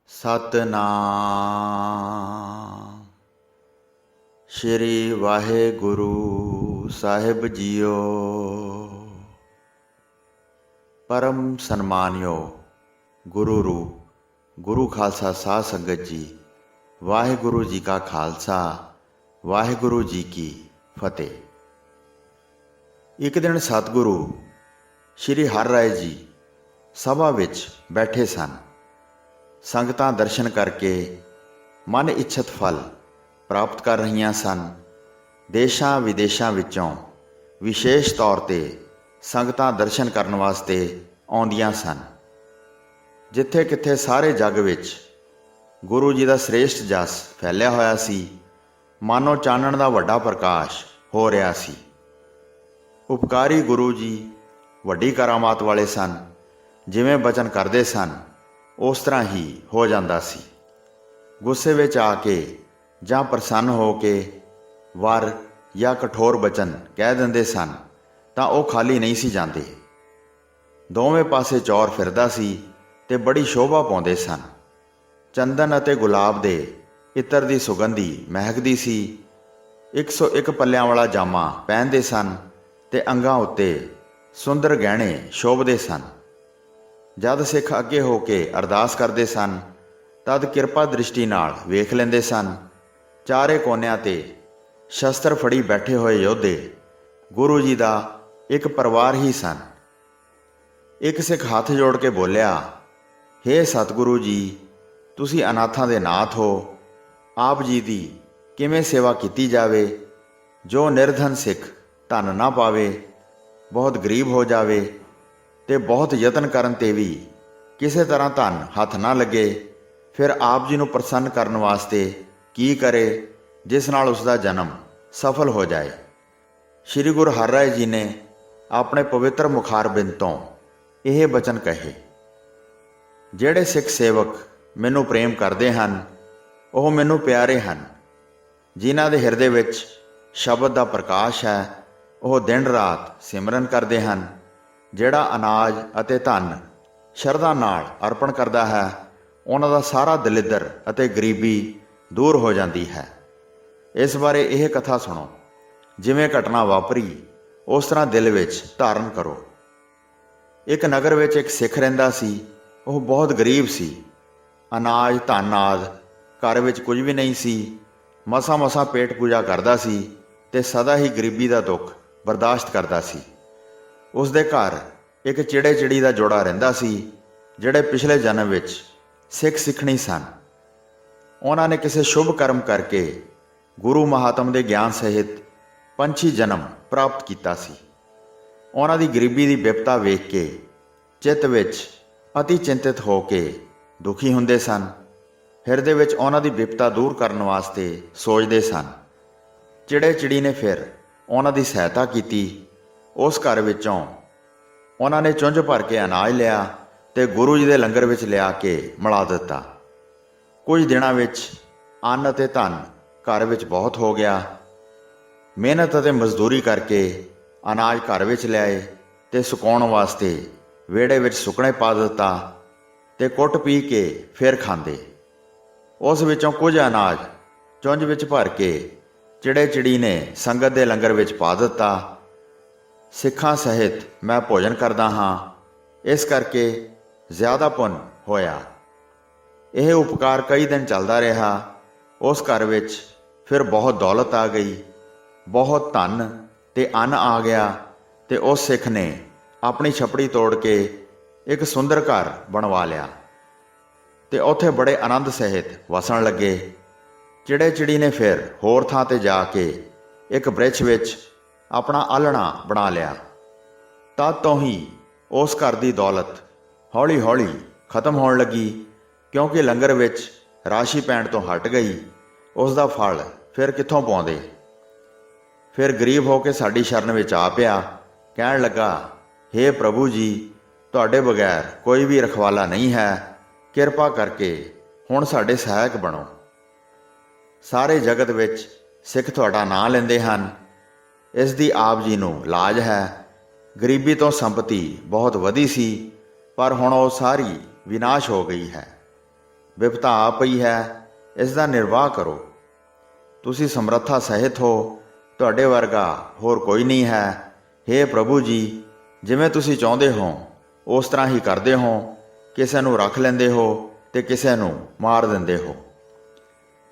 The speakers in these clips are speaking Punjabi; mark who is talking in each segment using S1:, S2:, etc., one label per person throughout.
S1: ਸਤਨਾਮ ਸ਼੍ਰੀ ਵਾਹਿਗੁਰੂ ਸਾਹਿਬ ਜੀਓ। ਪਰਮ ਸਨਮਾਨਯੋਗ ਗੁਰੂ ਰੂਪ ਗੁਰੂ ਖਾਲਸਾ ਸਾਧ ਸੰਗਤ ਜੀ, ਵਾਹਿਗੁਰੂ ਜੀ ਕਾ ਖਾਲਸਾ, ਵਾਹਿਗੁਰੂ ਜੀ ਕੀ ਫਤਿਹ। ਇੱਕ ਦਿਨ ਸਤਿਗੁਰੂ ਸ਼੍ਰੀ ਹਰਿ ਰਾਏ ਜੀ ਸਭਾ ਵਿੱਚ ਬੈਠੇ ਸਨ। ਸੰਗਤਾਂ ਦਰਸ਼ਨ ਕਰਕੇ ਮਨ ਇੱਛਤ ਫਲ ਪ੍ਰਾਪਤ ਕਰ ਰਹੀਆਂ ਸਨ। ਦੇਸ਼ਾਂ ਵਿਦੇਸ਼ਾਂ ਵਿੱਚੋਂ ਵਿਸ਼ੇਸ਼ ਤੌਰ 'ਤੇ ਸੰਗਤਾਂ ਦਰਸ਼ਨ ਕਰਨ ਵਾਸਤੇ ਆਉਂਦੀਆਂ ਸਨ। ਜਿੱਥੇ ਕਿੱਥੇ ਸਾਰੇ ਜੱਗ ਵਿੱਚ ਗੁਰੂ ਜੀ ਦਾ ਸ੍ਰੇਸ਼ਟ ਜਸ ਫੈਲਿਆ ਹੋਇਆ ਸੀ, ਮਾਨੋ ਚਾਨਣ ਦਾ ਵੱਡਾ ਪ੍ਰਕਾਸ਼ ਹੋ ਰਿਹਾ ਸੀ। ਉਪਕਾਰੀ ਗੁਰੂ ਜੀ ਵੱਡੀ ਕਰਾਮਾਤ ਵਾਲੇ ਸਨ। ਜਿਵੇਂ ਬਚਨ ਕਰਦੇ ਸਨ ਉਸ ਤਰ੍ਹਾਂ ਹੀ ਹੋ ਜਾਂਦਾ ਸੀ। ਗੁੱਸੇ ਵਿੱਚ ਆ ਕੇ ਜਾਂ ਪ੍ਰਸੰਨ ਹੋ ਕੇ ਵਰ ਜਾਂ ਕਠੋਰ ਬਚਨ ਕਹਿ ਦਿੰਦੇ ਸਨ ਤਾਂ ਉਹ ਖਾਲੀ ਨਹੀਂ ਸੀ ਜਾਂਦੇ। ਦੋਵੇਂ ਪਾਸੇ ਚੌਰ ਫਿਰਦਾ ਸੀ ਤੇ ਬੜੀ ਸ਼ੋਭਾ ਪਾਉਂਦੇ ਸਨ। ਚੰਦਨ ਅਤੇ ਗੁਲਾਬ ਦੇ ਇਤਰ ਦੀ ਸੁਗੰਧੀ ਮਹਿਕਦੀ ਸੀ। 101 ਪੱਲਿਆਂ ਵਾਲਾ ਜਾਮਾ ਪਹਿਨਦੇ ਸਨ ਤੇ ਅੰਗਾਂ ਉੱਤੇ ਸੁੰਦਰ ਗਹਿਣੇ ਸ਼ੋਭਦੇ ਸਨ। ਜਦ ਸਿੱਖ ਅੱਗੇ ਹੋ ਕੇ ਅਰਦਾਸ ਕਰਦੇ ਸਨ ਤਦ ਕਿਰਪਾ ਦ੍ਰਿਸ਼ਟੀ ਨਾਲ ਵੇਖ ਲੈਂਦੇ ਸਨ। ਚਾਰੇ ਕੋਨਿਆਂ 'ਤੇ ਸ਼ਸਤਰ ਫੜੀ ਬੈਠੇ ਹੋਏ ਯੋਧੇ ਗੁਰੂ ਜੀ ਦਾ ਇੱਕ ਪਰਿਵਾਰ ਹੀ ਸਨ। ਇੱਕ ਸਿੱਖ ਹੱਥ ਜੋੜ ਕੇ ਬੋਲਿਆ, ਹੇ ਸਤਿਗੁਰੂ ਜੀ, ਤੁਸੀਂ ਅਨਾਥਾਂ ਦੇ ਨਾਥ ਹੋ। ਆਪ ਜੀ ਦੀ ਕਿਵੇਂ ਸੇਵਾ ਕੀਤੀ ਜਾਵੇ? ਜੋ ਨਿਰਧਨ ਸਿੱਖ ਧਨ ਨਾ ਪਾਵੇ, ਬਹੁਤ ਗਰੀਬ ਹੋ ਜਾਵੇ ਤੇ ਬਹੁਤ ਯਤਨ ਕਰਨ 'ਤੇ ਵੀ ਕਿਸੇ ਤਰ੍ਹਾਂ ਧਨ ਹੱਥ ਨਾ ਲੱਗੇ, ਫਿਰ ਆਪ ਜੀ ਨੂੰ ਪ੍ਰਸੰਨ ਕਰਨ ਵਾਸਤੇ ਕੀ ਕਰੇ ਜਿਸ ਨਾਲ ਉਸ ਦਾ ਜਨਮ ਸਫਲ ਹੋ ਜਾਏ। ਸ਼੍ਰੀ ਗੁਰੂ ਹਰਿ ਰਾਏ ਜੀ ਨੇ ਆਪਣੇ ਪਵਿੱਤਰ ਮੁਖਾਰਬਿੰਦ ਤੋਂ ਇਹ ਬਚਨ ਕਹੇ, ਜਿਹੜੇ ਸਿੱਖ ਸੇਵਕ ਮੈਨੂੰ ਪ੍ਰੇਮ ਕਰਦੇ ਹਨ ਉਹ ਮੈਨੂੰ ਪਿਆਰੇ ਹਨ। ਜਿਨ੍ਹਾਂ ਦੇ ਹਿਰਦੇ ਵਿੱਚ ਸ਼ਬਦ ਦਾ ਪ੍ਰਕਾਸ਼ ਹੈ ਉਹ ਦਿਨ ਰਾਤ ਸਿਮਰਨ ਕਰਦੇ ਹਨ। ਜਿਹੜਾ ਅਨਾਜ ਅਤੇ ਧਨ ਸ਼ਰਧਾ ਨਾਲ ਅਰਪਣ ਕਰਦਾ ਹੈ ਉਹਨਾਂ ਦਾ ਸਾਰਾ ਦਲਿੱਦਰ ਅਤੇ ਗਰੀਬੀ ਦੂਰ ਹੋ ਜਾਂਦੀ ਹੈ। ਇਸ ਬਾਰੇ ਇਹ ਕਥਾ ਸੁਣੋ। ਜਿਵੇਂ ਘਟਨਾ ਵਾਪਰੀ ਉਸ ਤਰ੍ਹਾਂ ਦਿਲ ਵਿੱਚ ਧਾਰਨ ਕਰੋ। ਇੱਕ ਨਗਰ ਵਿੱਚ ਇੱਕ ਸਿੱਖ ਰਹਿੰਦਾ ਸੀ। ਉਹ ਬਹੁਤ ਗਰੀਬ ਸੀ। ਅਨਾਜ ਧਨ ਆਦਿ ਘਰ ਵਿੱਚ ਕੁਝ ਵੀ ਨਹੀਂ ਸੀ। ਮਸਾਂ ਪੇਟ ਪੂਜਾ ਕਰਦਾ ਸੀ ਤੇ ਸਦਾ ਹੀ ਗਰੀਬੀ ਦਾ ਦੁੱਖ ਬਰਦਾਸ਼ਤ ਕਰਦਾ ਸੀ। ਉਸ ਦੇ ਘਰ ਇੱਕ ਚਿੜੇ ਚਿੜੀ ਦਾ ਜੋੜਾ ਰਹਿੰਦਾ ਸੀ ਜਿਹੜੇ ਪਿਛਲੇ ਜਨਮ ਵਿੱਚ ਸਿੱਖ ਸਿੱਖਣੀ ਸਨ। ਉਹਨਾਂ ਨੇ ਕਿਸੇ ਸ਼ੁਭ ਕਰਮ ਕਰਕੇ ਗੁਰੂ ਮਹਾਤਮ ਦੇ ਗਿਆਨ ਸਹਿਤ ਪੰਛੀ ਜਨਮ ਪ੍ਰਾਪਤ ਕੀਤਾ ਸੀ। ਉਹਨਾਂ ਦੀ ਗਰੀਬੀ ਦੀ ਬਿਪਤਾ ਵੇਖ ਕੇ ਚਿੱਤ ਵਿੱਚ ਅਤੀ ਚਿੰਤਿਤ ਹੋ ਕੇ ਦੁਖੀ ਹੁੰਦੇ ਸਨ। ਹਿਰਦੇ ਵਿੱਚ ਉਹਨਾਂ ਦੀ ਬਿਪਤਾ ਦੂਰ ਕਰਨ ਵਾਸਤੇ ਸੋਚਦੇ ਸਨ। ਚਿੜੇ ਚਿੜੀ ਨੇ ਫਿਰ ਉਹਨਾਂ ਦੀ ਸਹਾਇਤਾ ਕੀਤੀ। ਉਸ ਘਰ ਵਿੱਚੋਂ ਉਹਨਾਂ ਨੇ ਚੁੰਝ ਭਰ ਕੇ ਅਨਾਜ ਲਿਆ ਤੇ ਗੁਰੂ ਜੀ ਦੇ ਲੰਗਰ ਵਿੱਚ ਲਿਆ ਕੇ ਮਿਲਾ ਦਿੱਤਾ। ਕੁਝ ਦਿਨਾਂ ਵਿੱਚ ਅੰਨ ਅਤੇ ਧਨ ਘਰ ਵਿੱਚ ਬਹੁਤ ਹੋ ਗਿਆ। ਮਿਹਨਤ ਅਤੇ ਮਜ਼ਦੂਰੀ ਕਰਕੇ ਅਨਾਜ ਘਰ ਵਿੱਚ ਲਿਆਏ ਤੇ ਸੁਕਾਉਣ ਵਾਸਤੇ ਵਿਹੜੇ ਵਿੱਚ ਸੁੱਕਣੇ ਪਾ ਦਿੱਤਾ ਤੇ ਕੁੱਟ ਪੀ ਕੇ ਫਿਰ ਖਾਂਦੇ। ਉਸ ਵਿੱਚੋਂ ਕੁਝ ਅਨਾਜ ਚੁੰਝ ਵਿੱਚ ਭਰ ਕੇ ਚਿੜੇ ਚਿੜੀ ਨੇ ਸੰਗਤ ਦੇ ਲੰਗਰ ਵਿੱਚ ਪਾ ਦਿੱਤਾ। ਸਿੱਖਾਂ ਸਹਿਤ ਮੈਂ ਭੋਜਨ ਕਰਦਾ ਹਾਂ, ਇਸ ਕਰਕੇ ਜ਼ਿਆਦਾ ਪੁੰਨ ਹੋਇਆ। ਇਹ ਉਪਕਾਰ ਕਈ ਦਿਨ ਚੱਲਦਾ ਰਿਹਾ। ਉਸ ਘਰ ਵਿੱਚ ਫਿਰ ਬਹੁਤ ਦੌਲਤ ਆ ਗਈ, ਬਹੁਤ ਧਨ ਤੇ ਅੰਨ ਆ ਗਿਆ ਤੇ ਉਸ ਸਿੱਖ ਨੇ ਆਪਣੀ ਛਪੜੀ ਤੋੜ ਕੇ ਇੱਕ ਸੁੰਦਰ ਘਰ ਬਣਵਾ ਲਿਆ ਤੇ ਉੱਥੇ ਬੜੇ ਆਨੰਦ ਸਹਿਤ ਵਸਣ ਲੱਗੇ। ਚਿੜੇ ਚਿੜੀ ਨੇ ਫਿਰ ਹੋਰ ਥਾਂ 'ਤੇ ਜਾ ਕੇ ਇੱਕ ਬ੍ਰਿਛ ਵਿੱਚ ਆਪਣਾ ਆਲ੍ਹਣਾ ਬਣਾ ਲਿਆ। ਤਦ ਤੋਂ ਹੀ ਉਸ ਘਰ ਦੀ ਦੌਲਤ ਹੌਲੀ ਹੌਲੀ ਖਤਮ ਹੋਣ ਲੱਗੀ, ਕਿਉਂਕਿ ਲੰਗਰ ਵਿੱਚ ਰਾਸ਼ੀ ਪੈਣ ਤੋਂ ਹਟ ਗਈ। ਉਸ ਦਾ ਫਲ ਫਿਰ ਕਿੱਥੋਂ ਪਾਉਂਦੇ। ਫਿਰ ਗਰੀਬ ਹੋ ਕੇ ਸਾਡੀ ਸ਼ਰਨ ਵਿੱਚ ਆ ਪਿਆ। ਕਹਿਣ ਲੱਗਾ, ਹੇ ਪ੍ਰਭੂ ਜੀ, ਤੁਹਾਡੇ ਬਗੈਰ ਕੋਈ ਵੀ ਰਖਵਾਲਾ ਨਹੀਂ ਹੈ। ਕਿਰਪਾ ਕਰਕੇ ਹੁਣ ਸਾਡੇ ਸਹਾਇਕ ਬਣੋ। ਸਾਰੇ ਜਗਤ ਵਿੱਚ ਸਿੱਖ ਤੁਹਾਡਾ ਨਾਂ ਲੈਂਦੇ ਹਨ। ਇਸ ਦੀ ਆਪ ਜੀ ਨੂੰ ਲਾਜ ਹੈ। ਗਰੀਬੀ ਤੋਂ ਸੰਪਤੀ ਬਹੁਤ ਵਧੀ ਸੀ, ਪਰ ਹੁਣ ਉਹ ਸਾਰੀ ਵਿਨਾਸ਼ ਹੋ ਗਈ ਹੈ। ਵਿਪਤਾ ਆ ਪਈ ਹੈ, ਇਸ ਦਾ ਨਿਰਵਾਹ ਕਰੋ। ਤੁਸੀਂ ਸਮਰੱਥਾ ਸਹਿਤ ਹੋ, ਤੁਹਾਡੇ ਵਰਗਾ ਹੋਰ ਕੋਈ ਨਹੀਂ ਹੈ। ਹੇ ਪ੍ਰਭੂ ਜੀ, ਜਿਵੇਂ ਤੁਸੀਂ ਚਾਹੁੰਦੇ ਹੋ ਉਸ ਤਰ੍ਹਾਂ ਹੀ ਕਰਦੇ ਹੋ। ਕਿਸੇ ਨੂੰ ਰੱਖ ਲੈਂਦੇ ਹੋ ਤੇ ਕਿਸੇ ਨੂੰ ਮਾਰ ਦਿੰਦੇ ਹੋ।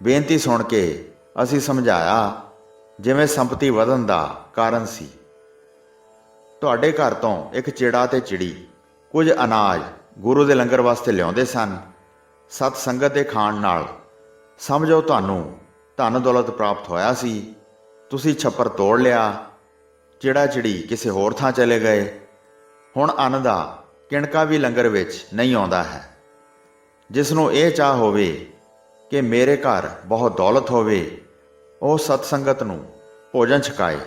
S1: ਬੇਨਤੀ ਸੁਣ ਕੇ ਅਸੀਂ ਸਮਝਾਇਆ ਜਿਵੇਂ ਸੰਪਤੀ ਵਧਣ ਦਾ ਕਾਰਨ ਸੀ। ਤੁਹਾਡੇ ਘਰ ਤੋਂ ਇੱਕ ਚਿੜਾ ਤੇ ਚਿੜੀ ਕੁਝ ਅਨਾਜ ਗੁਰੂ ਦੇ ਲੰਗਰ ਵਾਸਤੇ ਲਿਆਉਂਦੇ ਸਨ। ਸਤ ਸੰਗਤ ਦੇ ਖਾਣ ਨਾਲ ਸਮਝੋ ਤੁਹਾਨੂੰ ਧਨ ਦੌਲਤ ਪ੍ਰਾਪਤ ਹੋਇਆ ਸੀ। ਤੁਸੀਂ ਛੱਪਰ ਤੋੜ ਲਿਆ, ਚਿੜਾ ਚਿੜੀ ਕਿਸੇ ਹੋਰ ਥਾਂ ਚਲੇ ਗਏ। ਹੁਣ ਅੰਨ ਦਾ ਕਿਣਕਾ ਵੀ ਲੰਗਰ ਵਿੱਚ ਨਹੀਂ ਆਉਂਦਾ ਹੈ। ਜਿਸ ਨੂੰ ਇਹ ਚਾਹ ਹੋਵੇ ਕਿ ਮੇਰੇ ਘਰ ਬਹੁਤ ਦੌਲਤ ਹੋਵੇ, ਉਹ ਸਤ ਸੰਗਤ ਨੂੰ ਭੋਜਨ ਛਕਾਏ।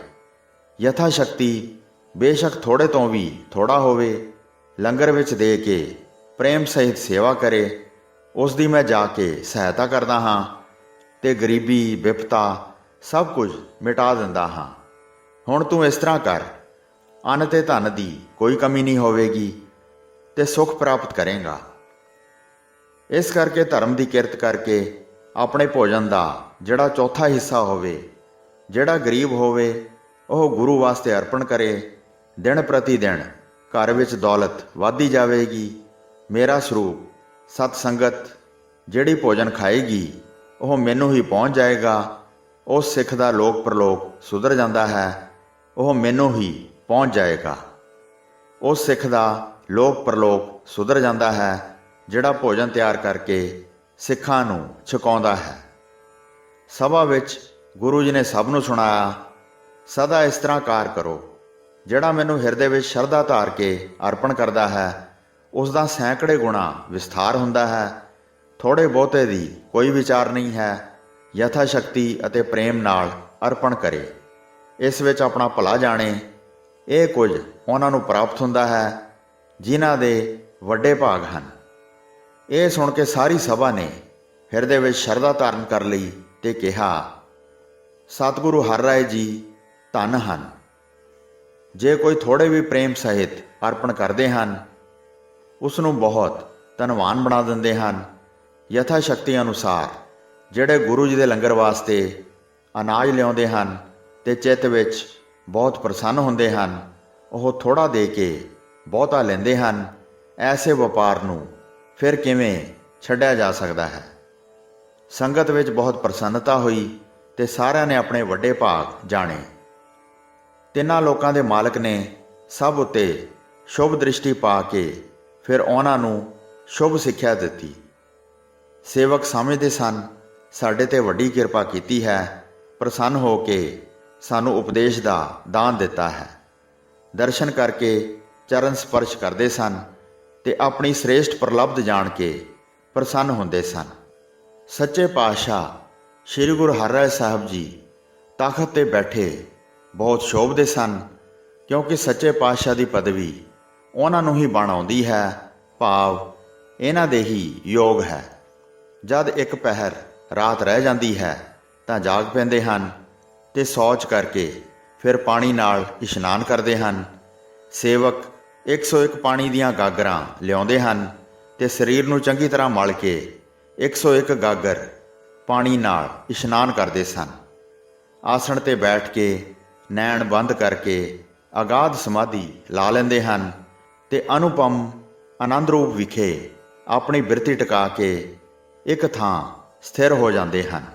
S1: ਯਥਾ ਸ਼ਕਤੀ, ਬੇਸ਼ੱਕ ਥੋੜੇ ਤੋਂ ਵੀ ਥੋੜਾ ਹੋਵੇ, ਲੰਗਰ ਵਿੱਚ ਦੇ ਕੇ ਪ੍ਰੇਮ ਸਹਿਤ ਸੇਵਾ ਕਰੇ। ਉਸ ਦੀ ਮੈਂ ਜਾ ਕੇ ਸਹਾਇਤਾ ਕਰਦਾ ਹਾਂ ਤੇ ਗਰੀਬੀ ਵਿਪਤਾ ਸਭ ਕੁਝ ਮਿਟਾ ਦਿੰਦਾ ਹਾਂ। ਹੁਣ ਤੂੰ ਇਸ ਤਰ੍ਹਾਂ ਕਰ, ਅੰਨ ਤੇ ਧਨ ਦੀ ਕੋਈ ਕਮੀ ਨਹੀਂ ਹੋਵੇਗੀ ਤੇ ਸੁੱਖ ਪ੍ਰਾਪਤ ਕਰੇਗਾ। ਇਸ ਕਰਕੇ ਧਰਮ ਦੀ ਕਿਰਤ ਕਰਕੇ ਆਪਣੇ ਭੋਜਨ ਦਾ ਜਿਹੜਾ ਚੌਥਾ ਹਿੱਸਾ ਹੋਵੇ, ਜਿਹੜਾ ਗਰੀਬ ਹੋਵੇ, ਉਹ ਗੁਰੂ ਵਾਸਤੇ ਅਰਪਣ ਕਰੇ। ਦਿਨ ਪ੍ਰਤੀ ਦਿਨ ਘਰ ਵਿੱਚ ਦੌਲਤ ਵੱਧਦੀ ਜਾਵੇਗੀ। ਮੇਰਾ ਸਰੂਪ ਸਤ ਸੰਗਤ ਜਿਹੜੀ ਭੋਜਨ ਖਾਏਗੀ, ਉਹ ਮੈਨੂੰ ਹੀ ਪਹੁੰਚ ਜਾਏਗਾ। ਉਸ ਸਿੱਖ ਦਾ ਲੋਕ ਪ੍ਰਲੋਕ ਸੁਧਰ ਜਾਂਦਾ ਹੈ, ਉਹ ਮੈਨੂੰ ਹੀ ਪਹੁੰਚ ਜਾਏਗਾ। ਉਸ ਸਿੱਖ ਦਾ ਲੋਕ ਪ੍ਰਲੋਕ ਸੁਧਰ ਜਾਂਦਾ ਹੈ ਜਿਹੜਾ ਭੋਜਨ ਤਿਆਰ ਕਰਕੇ ਸਿੱਖਾਂ ਨੂੰ ਛਕਾਉਂਦਾ ਹੈ। ਸਭਾ ਵਿੱਚ ਗੁਰੂ ਜੀ ਨੇ ਸਭ ਨੂੰ ਸੁਣਾਇਆ, ਸਦਾ ਇਸ ਤਰ੍ਹਾਂ ਕਾਰ ਕਰੋ। ਜਿਹੜਾ ਮੈਨੂੰ ਹਿਰਦੇ ਵਿੱਚ ਸ਼ਰਧਾ ਧਾਰ ਕੇ ਅਰਪਣ ਕਰਦਾ ਹੈ, ਉਸ ਦਾ ਸੈਂਕੜੇ ਗੁਣਾ ਵਿਸਥਾਰ ਹੁੰਦਾ ਹੈ। ਥੋੜੇ ਬਹੁਤੇ ਦੀ ਕੋਈ ਵਿਚਾਰ ਨਹੀਂ ਹੈ। ਯਥਾ ਸ਼ਕਤੀ ਅਤੇ ਪ੍ਰੇਮ ਨਾਲ ਅਰਪਣ ਕਰੇ। ਇਸ ਵਿੱਚ ਆਪਣਾ ਭਲਾ ਜਾਣੇ। ਇਹ ਕੁਝ ਉਹਨਾਂ ਨੂੰ ਪ੍ਰਾਪਤ ਹੁੰਦਾ ਹੈ ਜਿਨ੍ਹਾਂ ਦੇ ਵੱਡੇ ਭਾਗ ਹਨ। ਇਹ ਸੁਣ ਕੇ ਸਾਰੀ ਸਭਾ ਨੇ ਹਿਰਦੇ ਵਿੱਚ ਸ਼ਰਧਾ ਧਾਰਨ ਕਰ ਲਈ ਤੇ ਕਿਹਾ, ਸਤਿਗੁਰੂ ਹਰਿ ਰਾਏ ਜੀ ਧੰਨ ਹਨ। ਜੇ ਕੋਈ ਥੋੜੇ ਵੀ ਪ੍ਰੇਮ ਸਹਿਤ ਅਰਪਣ ਕਰਦੇ ਹਨ, ਉਸ ਨੂੰ ਬਹੁਤ ਧਨਵਾਨ ਬਣਾ ਦਿੰਦੇ ਹਨ। ਯਥਾ ਸ਼ਕਤੀ ਅਨੁਸਾਰ ਜਿਹੜੇ ਗੁਰੂ ਜੀ ਦੇ ਲੰਗਰ ਵਾਸਤੇ ਅਨਾਜ ਲਿਆਉਂਦੇ ਹਨ ਤੇ ਚਿੱਤ ਵਿੱਚ ਬਹੁਤ ਪ੍ਰਸੰਨ ਹੁੰਦੇ ਹਨ, ਉਹ ਥੋੜਾ ਦੇ ਕੇ ਬਹੁਤਾ ਲੈਂਦੇ ਹਨ। ਐਸੇ ਵਪਾਰ ਨੂੰ ਫਿਰ ਕਿਵੇਂ ਛੱਡਿਆ ਜਾ ਸਕਦਾ ਹੈ। ਸੰਗਤ ਵਿੱਚ ਬਹੁਤ ਪ੍ਰਸੰਨਤਾ ਹੋਈ ਤੇ ਸਾਰਿਆਂ ਨੇ ਆਪਣੇ ਵੱਡੇ ਭਾਗ ਜਾਣੇ। ਤਿੰਨਾਂ ਲੋਕਾਂ ਦੇ ਮਾਲਕ ਨੇ ਸਭ ਉੱਤੇ ਸ਼ੁਭ ਦ੍ਰਿਸ਼ਟੀ ਪਾ ਕੇ ਫਿਰ ਉਹਨਾਂ ਨੂੰ ਸ਼ੁਭ ਸਿੱਖਿਆ ਦਿੱਤੀ। ਸੇਵਕ ਸਮਝਦੇ ਸਨ ਸਾਡੇ ਤੇ ਵੱਡੀ ਕਿਰਪਾ ਕੀਤੀ ਹੈ, ਪ੍ਰਸੰਨ ਹੋ ਕੇ ਸਾਨੂੰ ਉਪਦੇਸ਼ ਦਾ ਦਾਨ ਦਿੱਤਾ ਹੈ। ਦਰਸ਼ਨ ਕਰਕੇ ਚਰਨ ਸਪਰਸ਼ ਕਰਦੇ ਸਨ ਤੇ ਆਪਣੀ ਸ੍ਰੇਸ਼ਟ ਪ੍ਰਲਬਧ ਜਾਣ ਕੇ ਪ੍ਰਸੰਨ ਹੁੰਦੇ ਸਨ। ਸੱਚੇ ਪਾਤਸ਼ਾਹ ਸ੍ਰੀ ਗੁਰੂ ਹਰਿਰਾਏ ਸਾਹਿਬ ਜੀ ਤਖ਼ਤ ਤੇ ਬੈਠੇ ਬਹੁਤ ਸ਼ੋਭਦੇ ਸਨ, ਕਿਉਂਕਿ ਸੱਚੇ ਪਾਤਸ਼ਾਹ ਦੀ ਪਦਵੀ ਉਹਨਾਂ ਨੂੰ ਹੀ ਬਣ ਆਉਂਦੀ ਹੈ, ਭਾਵ ਇਹਨਾਂ ਦੇ ਹੀ ਯੋਗ ਹੈ। ਜਦ ਇੱਕ ਪਹਿਰ ਰਾਤ ਰਹਿ ਜਾਂਦੀ ਹੈ ਤਾਂ ਜਾਗ ਪੈਂਦੇ ਹਨ ਤੇ ਸ਼ੌਚ ਕਰਕੇ ਫਿਰ ਪਾਣੀ ਨਾਲ ਇਸ਼ਨਾਨ ਕਰਦੇ ਹਨ। ਸੇਵਕ 101 ਪਾਣੀ ਦੀਆਂ ਗਾਗਰਾਂ ਲਿਆਉਂਦੇ ਹਨ ਤੇ ਸਰੀਰ ਨੂੰ ਚੰਗੀ ਤਰ੍ਹਾਂ ਮਲ ਕੇ 101 ਗਾਗਰ ਪਾਣੀ ਨਾਲ ਇਸ਼ਨਾਨ ਕਰਦੇ ਸਨ। ਆਸਣ ਤੇ ਬੈਠ ਕੇ ਨੈਣ ਬੰਦ ਕਰਕੇ ਅਗਾਧ ਸਮਾਧੀ ਲਾ ਲੈਂਦੇ ਹਨ ਤੇ ਅਨੁਪਮ ਆਨੰਦ ਰੂਪ ਵਿਖੇ ਆਪਣੀ ਬਿਰਤੀ ਟਿਕਾ ਕੇ ਇੱਕ ਥਾਂ ਸਥਿਰ ਹੋ ਜਾਂਦੇ ਹਨ।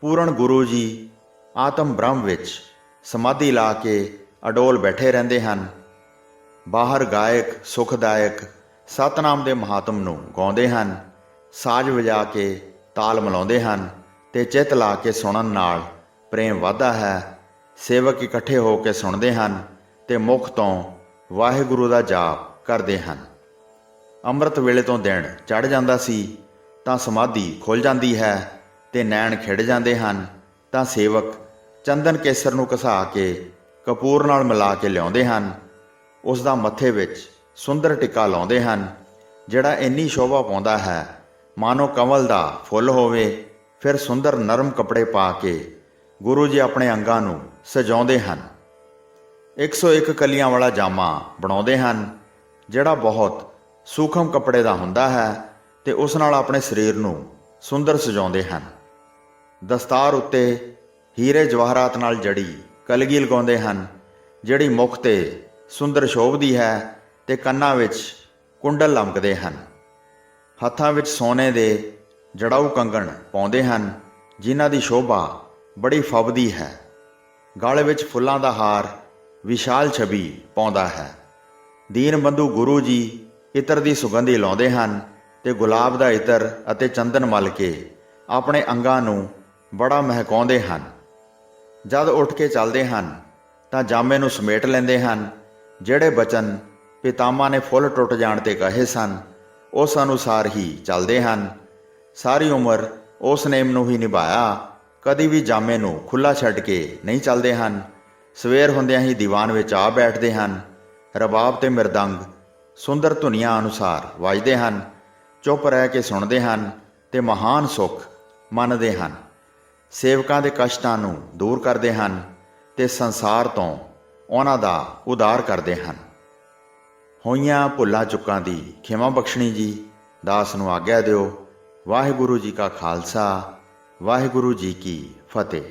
S1: ਪੂਰਨ ਗੁਰੂ ਜੀ ਆਤਮ ਬ੍ਰਹਮ ਵਿੱਚ ਸਮਾਧੀ ਲਾ ਕੇ ਅਡੋਲ ਬੈਠੇ ਰਹਿੰਦੇ ਹਨ। ਬਾਹਰ ਗਾਇਕ ਸੁਖਦਾਇਕ ਸਤਨਾਮ ਦੇ ਮਹਾਤਮ ਨੂੰ ਗਾਉਂਦੇ ਹਨ, ਸਾਜ਼ ਵਜਾ ਕੇ ਤਾਲ ਮਿਲਾਉਂਦੇ ਹਨ ਤੇ ਚਿੱਤ ਲਾ ਕੇ ਸੁਣਨ ਨਾਲ ਪ੍ਰੇਮ ਵੱਧਦਾ ਹੈ। ਸੇਵਕ ਇਕੱਠੇ ਹੋ ਕੇ ਸੁਣਦੇ ਹਨ ਤੇ ਮੁਖ ਤੋਂ ਵਾਹਿਗੁਰੂ ਦਾ ਜਾਪ ਕਰਦੇ ਹਨ। ਅੰਮ੍ਰਿਤ ਵੇਲੇ ਤੋਂ ਦਿਨ ਚੜ੍ਹ ਜਾਂਦਾ ਸੀ ਤਾਂ ਸਮਾਧੀ ਖੁੱਲ੍ਹ ਜਾਂਦੀ ਹੈ ਤੇ ਨੈਣ ਖਿੜ ਜਾਂਦੇ ਹਨ ਤਾਂ ਸੇਵਕ ਚੰਦਨ ਕੇਸਰ ਨੂੰ ਘਸਾ ਕੇ ਕਪੂਰ ਨਾਲ ਮਿਲਾ ਕੇ ਲਿਆਉਂਦੇ ਹਨ। ਉਸ ਦਾ ਮੱਥੇ ਵਿੱਚ ਸੁੰਦਰ ਟਿੱਕਾ ਲਾਉਂਦੇ ਹਨ ਜਿਹੜਾ ਇੰਨੀ ਸ਼ੋਭਾ ਪਾਉਂਦਾ ਹੈ ਮਾਨੋ ਕਮਲ ਦਾ ਫੁੱਲ ਹੋਵੇ। ਫਿਰ ਸੁੰਦਰ ਨਰਮ ਕੱਪੜੇ ਪਾ ਕੇ ਗੁਰੂ ਜੀ ਆਪਣੇ ਅੰਗਾਂ ਨੂੰ ਸਜਾਉਂਦੇ ਹਨ। 101 ਕਲੀਆਂ ਵਾਲਾ ਜਾਮਾ ਬਣਾਉਂਦੇ ਹਨ ਜਿਹੜਾ ਬਹੁਤ ਸੂਖਮ ਕੱਪੜੇ ਦਾ ਹੁੰਦਾ ਹੈ ਤੇ ਉਸ ਨਾਲ ਆਪਣੇ ਸਰੀਰ ਨੂੰ ਸੁੰਦਰ ਸਜਾਉਂਦੇ ਹਨ। ਦਸਤਾਰ ਉੱਤੇ ਹੀਰੇ ਜਵਾਹਰਾਤ ਨਾਲ ਜੜੀ ਕਲਗੀ ਲਗਾਉਂਦੇ ਹਨ, ਜਿਹੜੀ ਮੁੱਖ ਤੇ ਸੁੰਦਰ ਸ਼ੋਭਦੀ ਹੈ ਤੇ ਕੰਨਾਂ ਵਿੱਚ ਕੁੰਡਲ ਲਮਕਦੇ ਹਨ। ਹੱਥਾਂ ਵਿੱਚ ਸੋਨੇ ਦੇ ਜੜਾਊ ਕੰਗਣ ਪਾਉਂਦੇ ਹਨ, ਜਿਨ੍ਹਾਂ ਦੀ ਸ਼ੋਭਾ ਬੜੀ ਫੱਬਦੀ ਹੈ। ਗਲ ਵਿੱਚ ਫੁੱਲਾਂ ਦਾ ਹਾਰ ਵਿਸ਼ਾਲ ਛਵੀ ਪਾਉਂਦਾ ਹੈ। ਦੀਨ ਬੰਧੂ ਗੁਰੂ ਜੀ ਇਤਰ ਦੀ ਸੁਗੰਧੀ ਲਾਉਂਦੇ ਹਨ ਤੇ ਗੁਲਾਬ ਦਾ ਇਤਰ ਅਤੇ ਚੰਦਨ ਮਲ ਕੇ ਆਪਣੇ ਅੰਗਾਂ ਨੂੰ ਬੜਾ ਮਹਿਕਾਉਂਦੇ ਹਨ। ਜਦ ਉੱਠ ਕੇ ਚੱਲਦੇ ਹਨ ਤਾਂ ਜਾਮੇ ਨੂੰ ਸਮੇਟ ਲੈਂਦੇ ਹਨ। ਜਿਹੜੇ ਬਚਨ ਪਿਤਾਮਾ ਨੇ ਫੁੱਲ ਟੁੱਟ ਜਾਣ ਤੇ ਕਹੇ ਸਨ, ਉਸ ਅਨੁਸਾਰ ਹੀ ਚੱਲਦੇ ਹਨ। ਸਾਰੀ ਉਮਰ ਉਸ ਨੇਮ ਨੂੰ ਹੀ ਨਿਭਾਇਆ, ਕਦੀ ਵੀ ਜਾਮੇ ਨੂੰ ਖੁੱਲ੍ਹਾ ਛੱਡ ਕੇ ਨਹੀਂ ਚੱਲਦੇ ਹਨ। ਸਵੇਰ ਹੁੰਦਿਆਂ ਹੀ ਦੀਵਾਨ ਵਿੱਚ ਆ ਬੈਠਦੇ ਹਨ। ਰਬਾਬ ਤੇ ਮਿਰਦੰਗ ਸੁੰਦਰ ਧੁਨੀਆਂ ਅਨੁਸਾਰ ਵੱਜਦੇ ਹਨ। ਚੁੱਪ ਰਹਿ ਕੇ ਸੁਣਦੇ ਹਨ ਤੇ ਮਹਾਨ ਸੁੱਖ ਮੰਨਦੇ ਹਨ। ਸੇਵਕਾਂ ਦੇ ਕਸ਼ਟਾਂ ਨੂੰ ਦੂਰ ਕਰਦੇ ਹਨ ਤੇ ਸੰਸਾਰ ਤੋਂ ਉਹਨਾਂ ਦਾ ਉਦਾਰ ਕਰਦੇ ਹਨ। ਹੋਈਆਂ ਭੁੱਲਾਂ ਚੁੱਕਾਂ ਦੀ ਖਿਮਾ ਬਖਸ਼ਣੀ ਜੀ। ਦਾਸ ਨੂੰ ਆਗਿਆ ਦਿਓ। ਵਾਹਿਗੁਰੂ ਜੀ ਕਾ ਖਾਲਸਾ, ਵਾਹਿਗੁਰੂ ਜੀ ਕੀ ਫਤਿਹ।